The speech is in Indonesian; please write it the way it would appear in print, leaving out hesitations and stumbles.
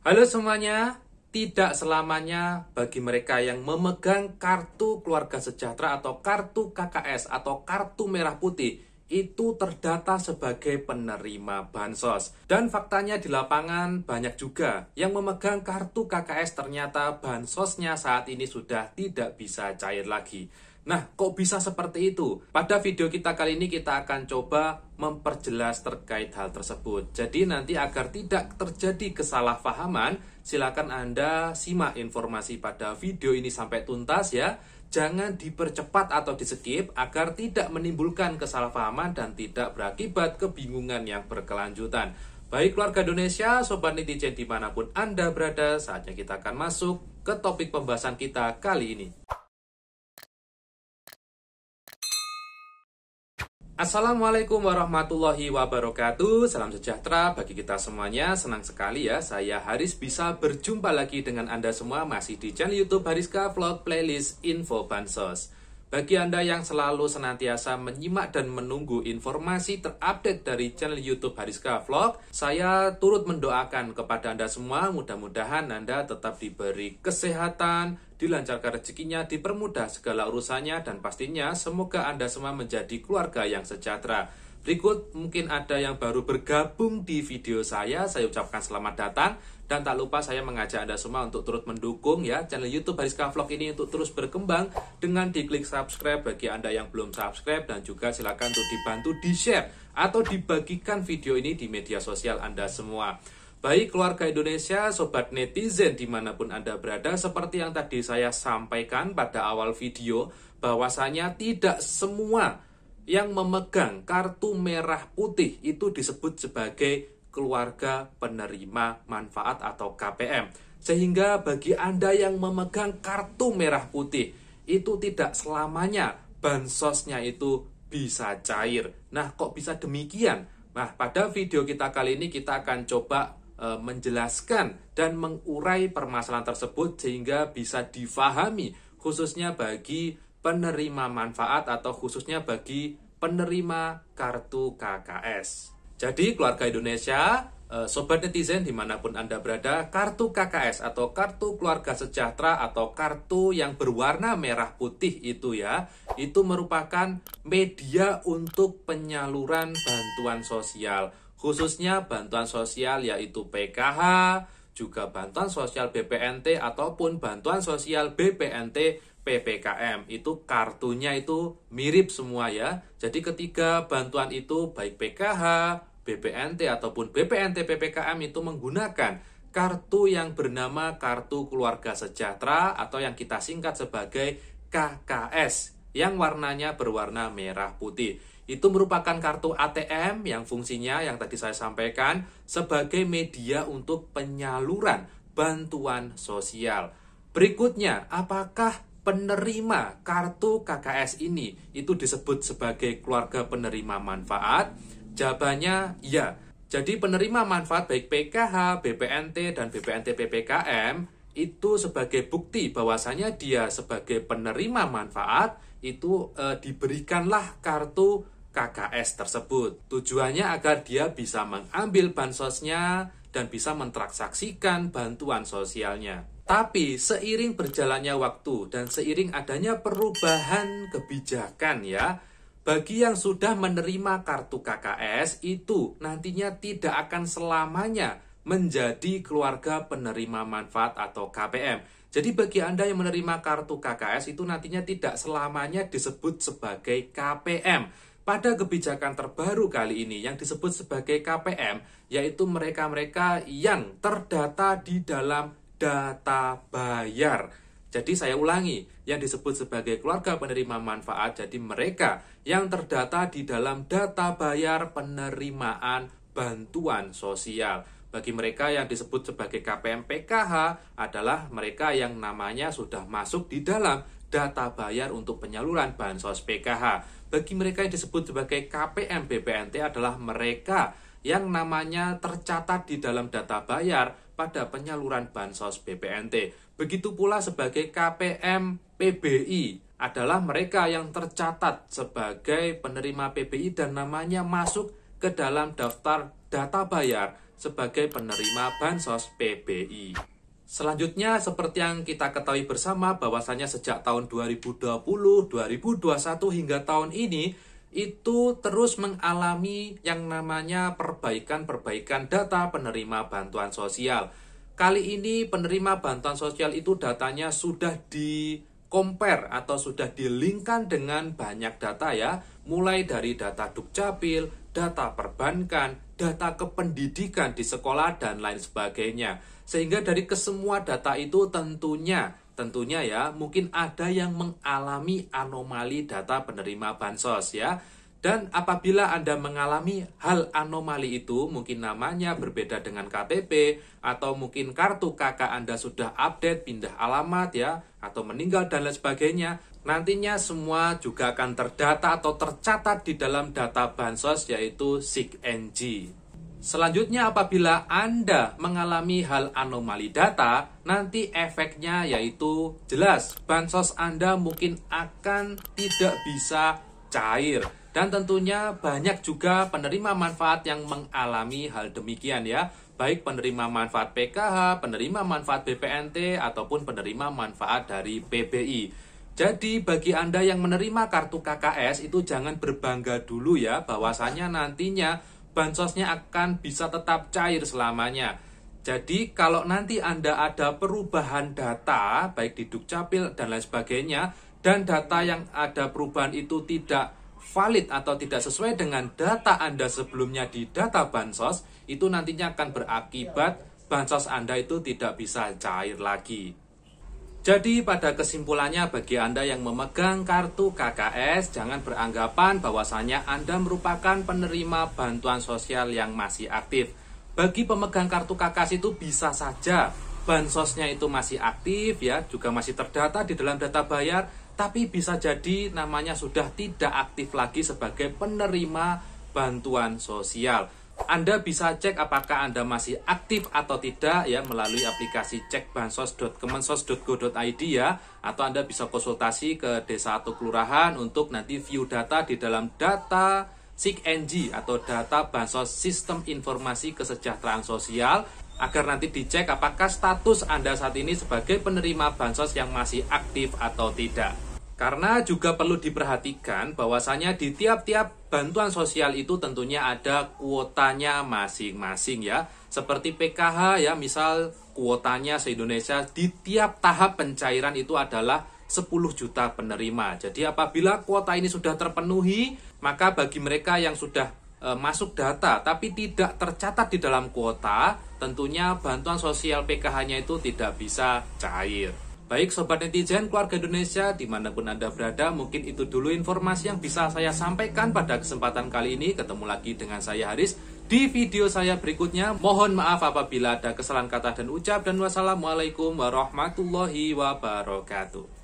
Halo semuanya, tidak selamanya bagi mereka yang memegang kartu keluarga sejahtera atau kartu KKS atau kartu merah putih itu terdata sebagai penerima bansos. Dan faktanya di lapangan banyak juga yang memegang kartu KKS ternyata bansosnya saat ini sudah tidak bisa cair lagi. Nah, kok bisa seperti itu? Pada video kita kali ini kita akan coba memperjelas terkait hal tersebut. Jadi nanti agar tidak terjadi kesalahpahaman, silakan Anda simak informasi pada video ini sampai tuntas ya. Jangan dipercepat atau di-skip agar tidak menimbulkan kesalahpahaman dan tidak berakibat kebingungan yang berkelanjutan. Baik keluarga Indonesia, sobat netizen dimanapun Anda berada, saatnya kita akan masuk ke topik pembahasan kita kali ini. Assalamualaikum warahmatullahi wabarakatuh. Salam sejahtera bagi kita semuanya. Senang sekali ya saya Haris bisa berjumpa lagi dengan Anda semua masih di channel YouTube Hariska Vlog Playlist Info Bansos. Bagi Anda yang selalu senantiasa menyimak dan menunggu informasi terupdate dari channel YouTube Hariska Vlog, saya turut mendoakan kepada Anda semua, mudah-mudahan Anda tetap diberi kesehatan, dilancarkan rezekinya, dipermudah segala urusannya, dan pastinya semoga Anda semua menjadi keluarga yang sejahtera. Berikut mungkin ada yang baru bergabung di video saya ucapkan selamat datang. Dan tak lupa saya mengajak Anda semua untuk turut mendukung ya channel YouTube Hariska Vlog ini untuk terus berkembang dengan diklik subscribe bagi Anda yang belum subscribe, dan juga silakan untuk dibantu di-share atau dibagikan video ini di media sosial Anda semua. Baik keluarga Indonesia, sobat netizen dimanapun Anda berada, seperti yang tadi saya sampaikan pada awal video, bahwasanya tidak semua yang memegang kartu merah putih itu disebut sebagai keluarga penerima manfaat atau KPM. Sehingga bagi Anda yang memegang kartu merah putih, itu tidak selamanya bansosnya itu bisa cair. Nah, kok bisa demikian? Nah, pada video kita kali ini kita akan coba menjelaskan dan mengurai permasalahan tersebut sehingga bisa difahami, khususnya bagi penerima manfaat atau khususnya bagi penerima kartu KKS. Jadi keluarga Indonesia, sobat netizen dimanapun Anda berada, kartu KKS atau kartu keluarga sejahtera atau kartu yang berwarna merah putih itu ya, itu merupakan media untuk penyaluran bantuan sosial, khususnya bantuan sosial yaitu PKH, juga bantuan sosial BPNT ataupun bantuan sosial BPNT PPKM. Itu kartunya itu mirip semua ya. Jadi ketika bantuan itu baik PKH, BPNT ataupun BPNT PPKM itu menggunakan kartu yang bernama kartu keluarga sejahtera atau yang kita singkat sebagai KKS yang warnanya berwarna merah putih. Itu merupakan kartu ATM yang fungsinya yang tadi saya sampaikan sebagai media untuk penyaluran bantuan sosial. Berikutnya, apakah penerima kartu KKS ini itu disebut sebagai keluarga penerima manfaat? Jawabannya ya. Jadi penerima manfaat baik PKH, BPNT, dan BPNT PPKM itu sebagai bukti bahwasanya dia sebagai penerima manfaat itu diberikanlah kartu KKS tersebut. Tujuannya agar dia bisa mengambil bansosnya dan bisa mentransaksikan bantuan sosialnya. Tapi seiring berjalannya waktu dan seiring adanya perubahan kebijakan ya, bagi yang sudah menerima kartu KKS itu nantinya tidak akan selamanya menjadi keluarga penerima manfaat atau KPM. Jadi bagi Anda yang menerima kartu KKS itu nantinya tidak selamanya disebut sebagai KPM. Pada kebijakan terbaru kali ini yang disebut sebagai KPM, yaitu mereka-mereka yang terdata di dalam data bayar. Jadi saya ulangi, yang disebut sebagai keluarga penerima manfaat, jadi mereka yang terdata di dalam data bayar penerimaan bantuan sosial. Bagi mereka yang disebut sebagai KPM PKH adalah mereka yang namanya sudah masuk di dalam data bayar untuk penyaluran bansos PKH. Bagi mereka yang disebut sebagai KPM BPNT adalah mereka yang namanya tercatat di dalam data bayar pada penyaluran bansos BPNT. Begitu pula sebagai KPM PBI adalah mereka yang tercatat sebagai penerima PBI dan namanya masuk ke dalam daftar data bayar sebagai penerima Bansos PBI. Selanjutnya, seperti yang kita ketahui bersama bahwasanya sejak tahun 2020, 2021 hingga tahun ini itu terus mengalami yang namanya perbaikan data penerima bantuan sosial. Kali ini penerima bantuan sosial itu datanya sudah di-compare atau sudah dilingkan dengan banyak data ya, mulai dari data Dukcapil, data perbankan, data kependidikan di sekolah dan lain sebagainya. Sehingga dari kesemua data itu tentunya ya mungkin ada yang mengalami anomali data penerima bansos ya. Dan apabila Anda mengalami hal anomali itu, mungkin namanya berbeda dengan KTP, atau mungkin kartu KK Anda sudah update, pindah alamat ya, atau meninggal dan lain sebagainya, nantinya semua juga akan terdata atau tercatat di dalam data bansos yaitu SIG-NG. Selanjutnya, apabila Anda mengalami hal anomali data, nanti efeknya yaitu jelas bansos Anda mungkin akan tidak bisa cair. Dan tentunya banyak juga penerima manfaat yang mengalami hal demikian ya. Baik penerima manfaat PKH, penerima manfaat BPNT, ataupun penerima manfaat dari PBI. Jadi bagi Anda yang menerima kartu KKS itu jangan berbangga dulu ya, bahwasanya nantinya bansosnya akan bisa tetap cair selamanya. Jadi kalau nanti Anda ada perubahan data, baik di Dukcapil dan lain sebagainya, dan data yang ada perubahan itu tidak valid atau tidak sesuai dengan data Anda sebelumnya di data bansos, itu nantinya akan berakibat bansos Anda itu tidak bisa cair lagi. Jadi pada kesimpulannya bagi Anda yang memegang kartu KKS, jangan beranggapan bahwasanya Anda merupakan penerima bantuan sosial yang masih aktif. Bagi pemegang kartu KKS itu bisa saja bansosnya itu masih aktif ya, juga masih terdata di dalam data bayar, tapi bisa jadi namanya sudah tidak aktif lagi sebagai penerima bantuan sosial. Anda bisa cek apakah Anda masih aktif atau tidak ya melalui aplikasi cekbansos.kemensos.go.id ya, atau Anda bisa konsultasi ke desa atau kelurahan untuk nanti view data di dalam data SIG-NG atau data Bansos Sistem Informasi Kesejahteraan Sosial, agar nanti dicek apakah status Anda saat ini sebagai penerima bansos yang masih aktif atau tidak. Karena juga perlu diperhatikan bahwasanya di tiap-tiap bantuan sosial itu tentunya ada kuotanya masing-masing ya. Seperti PKH ya, misal kuotanya se-Indonesia di tiap tahap pencairan itu adalah 10 juta penerima. Jadi apabila kuota ini sudah terpenuhi, maka bagi mereka yang sudah masuk data tapi tidak tercatat di dalam kuota, tentunya bantuan sosial PKH-nya itu tidak bisa cair. Baik Sobat Netizen, keluarga Indonesia, dimanapun Anda berada, mungkin itu dulu informasi yang bisa saya sampaikan pada kesempatan kali ini. Ketemu lagi dengan saya Haris di video saya berikutnya. Mohon maaf apabila ada kesalahan kata dan ucap, dan wassalamualaikum warahmatullahi wabarakatuh.